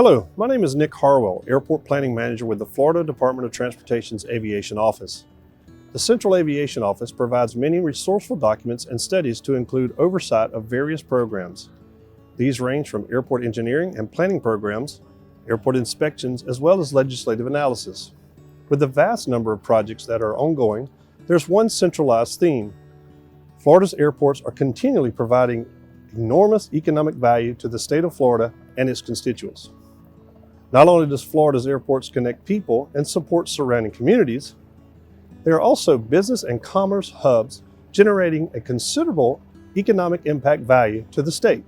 Hello, my name is Nick Harwell, Airport Planning Manager with the Florida Department of Transportation's Aviation Office. The Central Aviation Office provides many resourceful documents and studies to include oversight of various programs. These range from airport engineering and planning programs, airport inspections, as well as legislative analysis. With the vast number of projects that are ongoing, there's one centralized theme. Florida's airports are continually providing enormous economic value to the state of Florida and its constituents. Not only does Florida's airports connect people and support surrounding communities, they are also business and commerce hubs generating a considerable economic impact value to the state.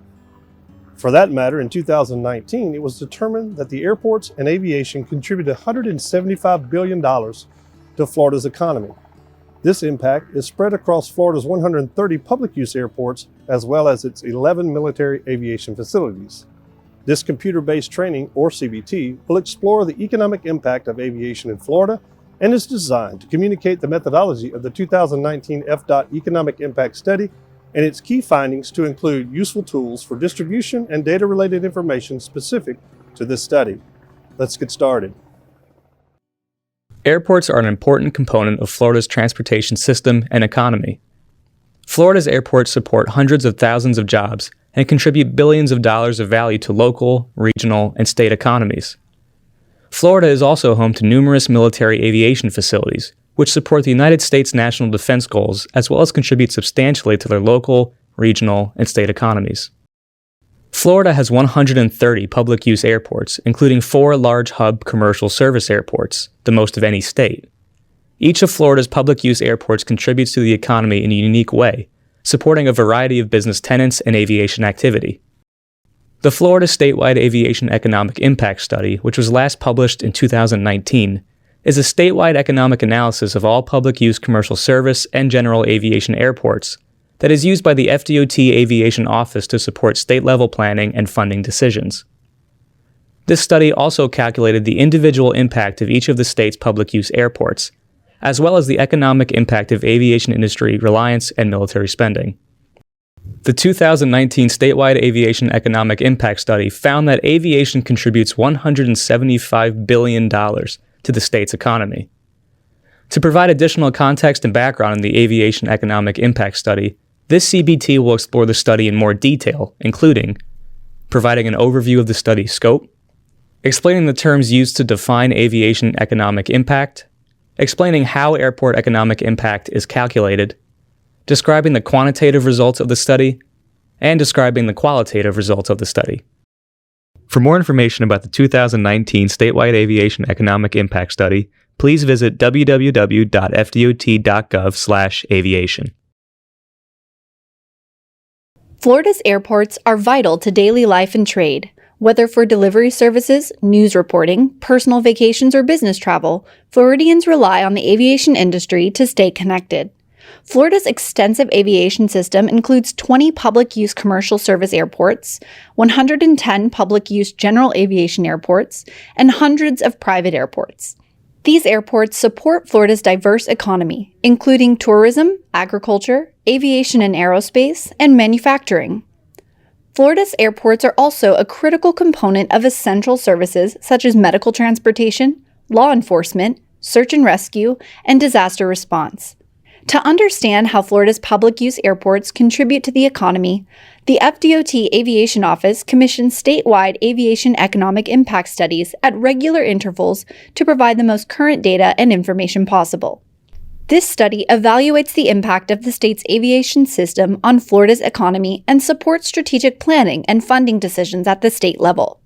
For that matter, in 2019, it was determined that the airports and aviation contributed $175 billion to Florida's economy. This impact is spread across Florida's 130 public use airports as well as its 11 military aviation facilities. This computer-based training, or CBT, will explore the economic impact of aviation in Florida and is designed to communicate the methodology of the 2019 Fdot Economic Impact Study and its key findings to include useful tools for distribution and data-related information specific to this study. Let's get started. Airports are an important component of Florida's transportation system and economy. Florida's airports support hundreds of thousands of jobs and contribute billions of dollars of value to local, regional, and state economies. Florida is also home to numerous military aviation facilities, which support the United States national defense goals as well as contribute substantially to their local, regional, and state economies. Florida has 130 public-use airports, including 4 large hub commercial service airports, the most of any state. Each of Florida's public-use airports contributes to the economy in a unique way, supporting a variety of business tenants and aviation activity. The Florida Statewide Aviation Economic Impact Study, which was last published in 2019, is a statewide economic analysis of all public-use commercial service and general aviation airports that is used by the Fdot Aviation Office to support state-level planning and funding decisions. This study also calculated the individual impact of each of the state's public-use airports, as well as the economic impact of aviation industry reliance and military spending. The 2019 Statewide Aviation Economic Impact Study found that aviation contributes $175 billion to the state's economy. To provide additional context and background in the Aviation Economic Impact Study, this CBT will explore the study in more detail, including providing an overview of the study's scope, explaining the terms used to define aviation economic impact, explaining how airport economic impact is calculated, describing the quantitative results of the study, and describing the qualitative results of the study. For more information about the 2019 Statewide Aviation Economic Impact Study, please visit www.fdot.gov/aviation. Florida's airports are vital to daily life and trade. Whether for delivery services, news reporting, personal vacations, or business travel, Floridians rely on the aviation industry to stay connected. Florida's extensive aviation system includes 20 public-use commercial service airports, 110 public-use general aviation airports, and hundreds of private airports. These airports support Florida's diverse economy, including tourism, agriculture, aviation and aerospace, and manufacturing. Florida's airports are also a critical component of essential services such as medical transportation, law enforcement, search and rescue, and disaster response. To understand how Florida's public-use airports contribute to the economy, the Fdot Aviation Office commissions statewide aviation economic impact studies at regular intervals to provide the most current data and information possible. This study evaluates the impact of the state's aviation system on Florida's economy and supports strategic planning and funding decisions at the state level.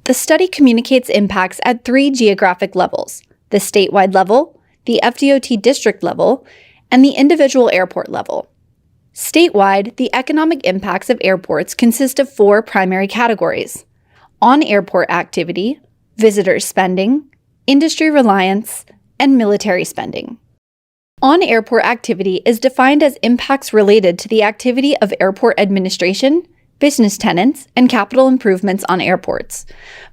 The study communicates impacts at 3 geographic levels: the statewide level, the Fdot district level, and the individual airport level. Statewide, the economic impacts of airports consist of 4 primary categories: on-airport activity, visitor spending, industry reliance, and military spending. On-airport activity is defined as impacts related to the activity of airport administration, business tenants, and capital improvements on airports.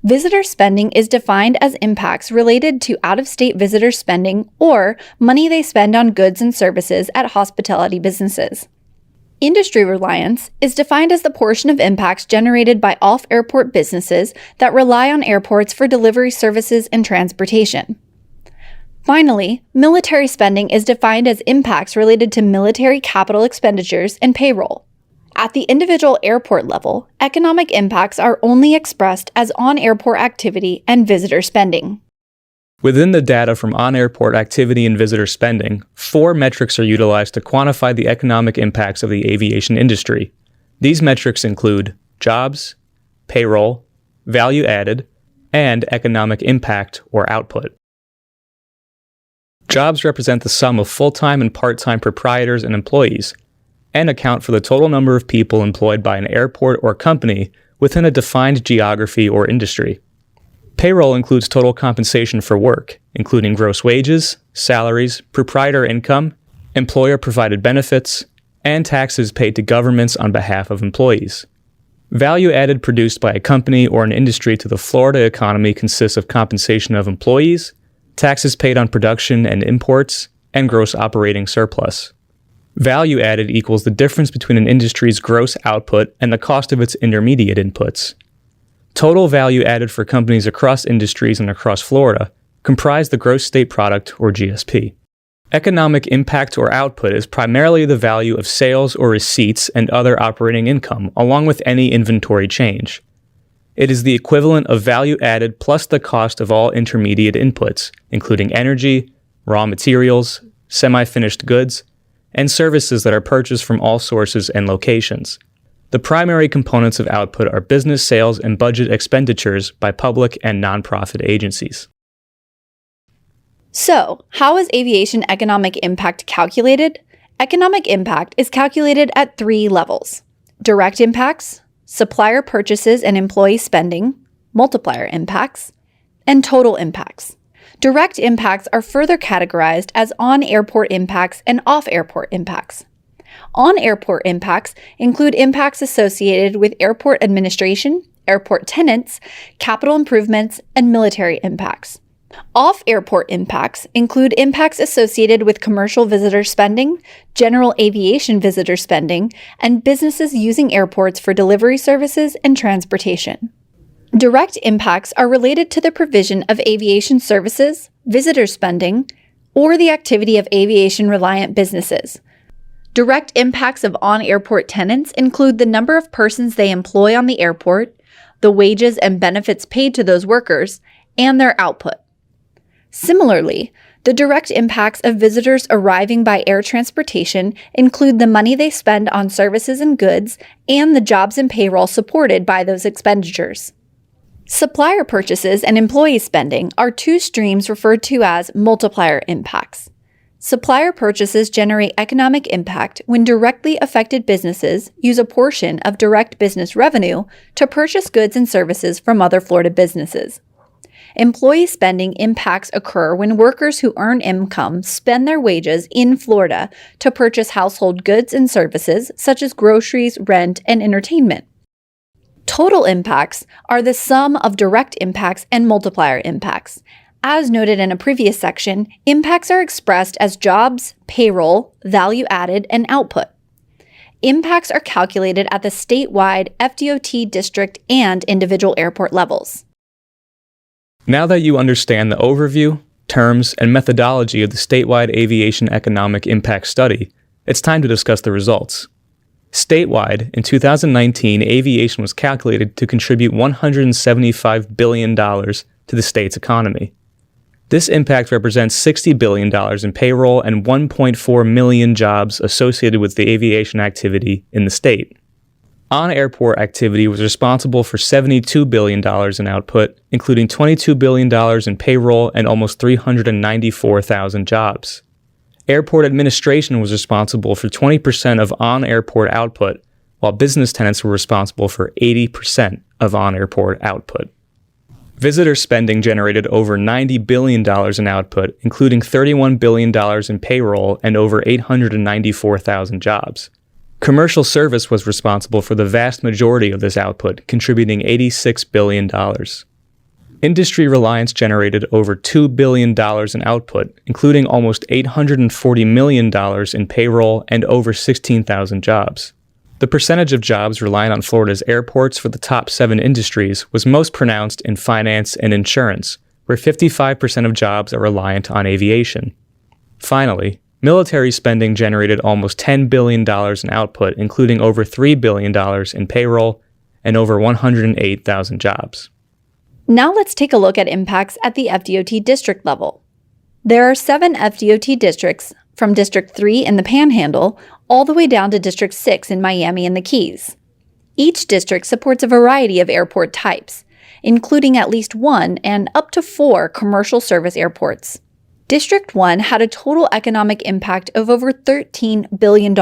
Visitor spending is defined as impacts related to out-of-state visitor spending or money they spend on goods and services at hospitality businesses. Industry reliance is defined as the portion of impacts generated by off-airport businesses that rely on airports for delivery services and transportation. Finally, military spending is defined as impacts related to military capital expenditures and payroll. At the individual airport level, economic impacts are only expressed as on-airport activity and visitor spending. Within the data from on-airport activity and visitor spending, 4 metrics are utilized to quantify the economic impacts of the aviation industry. These metrics include jobs, payroll, value added, and economic impact or output. Jobs represent the sum of full-time and part-time proprietors and employees, and account for the total number of people employed by an airport or company within a defined geography or industry. Payroll includes total compensation for work, including gross wages, salaries, proprietor income, employer-provided benefits, and taxes paid to governments on behalf of employees. Value added produced by a company or an industry to the Florida economy consists of compensation of employees, taxes paid on production and imports, and gross operating surplus. Value added equals the difference between an industry's gross output and the cost of its intermediate inputs. Total value added for companies across industries and across Florida comprise the gross state product, or GSP. Economic impact or output is primarily the value of sales or receipts and other operating income, along with any inventory change. It is the equivalent of value added plus the cost of all intermediate inputs, including energy, raw materials, semi-finished goods, and services that are purchased from all sources and locations. The primary components of output are business sales and budget expenditures by public and nonprofit agencies. So, how is aviation economic impact calculated? Economic impact is calculated at 3 levels: direct impacts, supplier purchases and employee spending, multiplier impacts, and total impacts. Direct impacts are further categorized as on-airport impacts and off-airport impacts. On-airport impacts include impacts associated with airport administration, airport tenants, capital improvements, and military impacts. Off-airport impacts include impacts associated with commercial visitor spending, general aviation visitor spending, and businesses using airports for delivery services and transportation. Direct impacts are related to the provision of aviation services, visitor spending, or the activity of aviation-reliant businesses. Direct impacts of on-airport tenants include the number of persons they employ on the airport, the wages and benefits paid to those workers, and their output. Similarly, the direct impacts of visitors arriving by air transportation include the money they spend on services and goods and the jobs and payroll supported by those expenditures. Supplier purchases and employee spending are 2 streams referred to as multiplier impacts. Supplier purchases generate economic impact when directly affected businesses use a portion of direct business revenue to purchase goods and services from other Florida businesses. Employee spending impacts occur when workers who earn income spend their wages in Florida to purchase household goods and services such as groceries, rent, and entertainment. Total impacts are the sum of direct impacts and multiplier impacts. As noted in a previous section, impacts are expressed as jobs, payroll, value added, and output. Impacts are calculated at the statewide, FDOT district, and individual airport levels. Now that you understand the overview, terms, and methodology of the statewide aviation economic impact study, it's time to discuss the results. Statewide, in 2019, aviation was calculated to contribute $175 billion to the state's economy. This impact represents $60 billion in payroll and 1.4 million jobs associated with the aviation activity in the state. On-airport activity was responsible for $72 billion in output, including $22 billion in payroll and almost 394,000 jobs. Airport administration was responsible for 20% of on-airport output, while business tenants were responsible for 80% of on-airport output. Visitor spending generated over $90 billion in output, including $31 billion in payroll and over 894,000 jobs. Commercial service was responsible for the vast majority of this output, contributing $86 billion. Industry reliance generated over $2 billion in output, including almost $840 million in payroll and over 16,000 jobs. The percentage of jobs relying on Florida's airports for the top 7 industries was most pronounced in finance and insurance, where 55% of jobs are reliant on aviation. Finally, military spending generated almost $10 billion in output, including over $3 billion in payroll and over 108,000 jobs. Now let's take a look at impacts at the FDOT district level. There are 7 FDOT districts, from District 3 in the Panhandle all the way down to District 6 in Miami and the Keys. Each district supports a variety of airport types, including at least 1 and up to 4 commercial service airports. District 1 had a total economic impact of over $13 billion,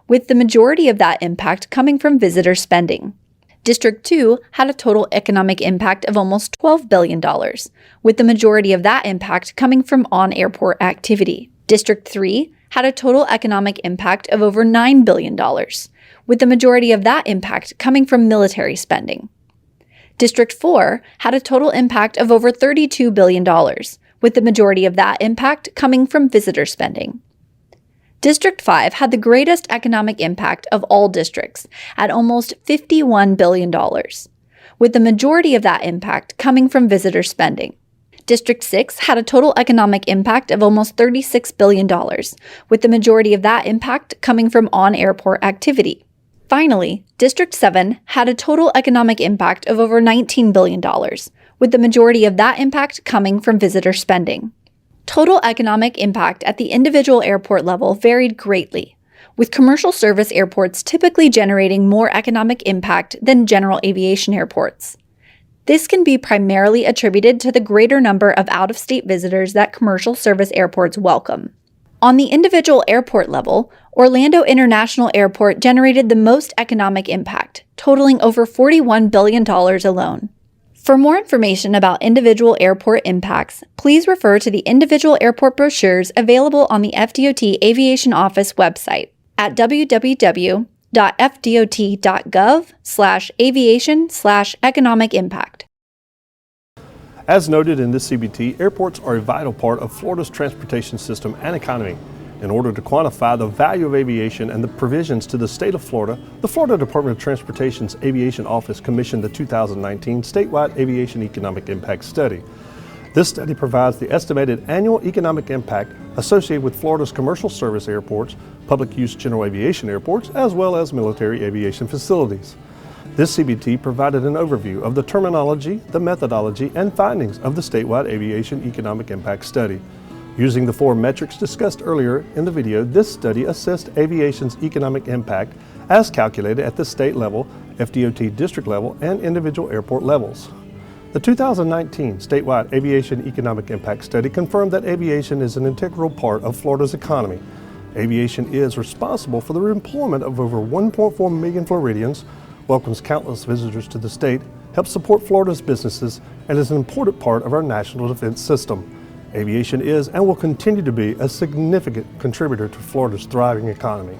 with the majority of that impact coming from visitor spending. District 2 had a total economic impact of almost $12 billion, with the majority of that impact coming from on-airport activity. District 3 had a total economic impact of over $9 billion, with the majority of that impact coming from military spending. District 4 had a total impact of over $32 billion, with the majority of that impact coming from visitor spending. District 5 had the greatest economic impact of all districts at almost $51 billion, with the majority of that impact coming from visitor spending. District 6 had a total economic impact of almost $36 billion, with the majority of that impact coming from on-airport activity. Finally, District 7 had a total economic impact of over $19 billion, with the majority of that impact coming from visitor spending. Total economic impact at the individual airport level varied greatly, with commercial service airports typically generating more economic impact than general aviation airports. This can be primarily attributed to the greater number of out-of-state visitors that commercial service airports welcome. On the individual airport level, Orlando International Airport generated the most economic impact, totaling over $41 billion alone. For more information about individual airport impacts, please refer to the individual airport brochures available on the FDOT Aviation Office website at www.fdot.gov/aviation/economic impact. As noted in this CBT, airports are a vital part of Florida's transportation system and economy. In order to quantify the value of aviation and the provisions to the state of Florida, the Florida Department of Transportation's Aviation Office commissioned the 2019 Statewide Aviation Economic Impact Study. This study provides the estimated annual economic impact associated with Florida's commercial service airports, public use general aviation airports, as well as military aviation facilities. This CBT provided an overview of the terminology, the methodology, and findings of the Statewide Aviation Economic Impact Study. Using the 4 metrics discussed earlier in the video, this study assessed aviation's economic impact as calculated at the state level, FDOT district level, and individual airport levels. The 2019 Statewide Aviation Economic Impact Study confirmed that aviation is an integral part of Florida's economy. Aviation is responsible for the employment of over 1.4 million Floridians, welcomes countless visitors to the state, helps support Florida's businesses, and is an important part of our national defense system. Aviation is and will continue to be a significant contributor to Florida's thriving economy.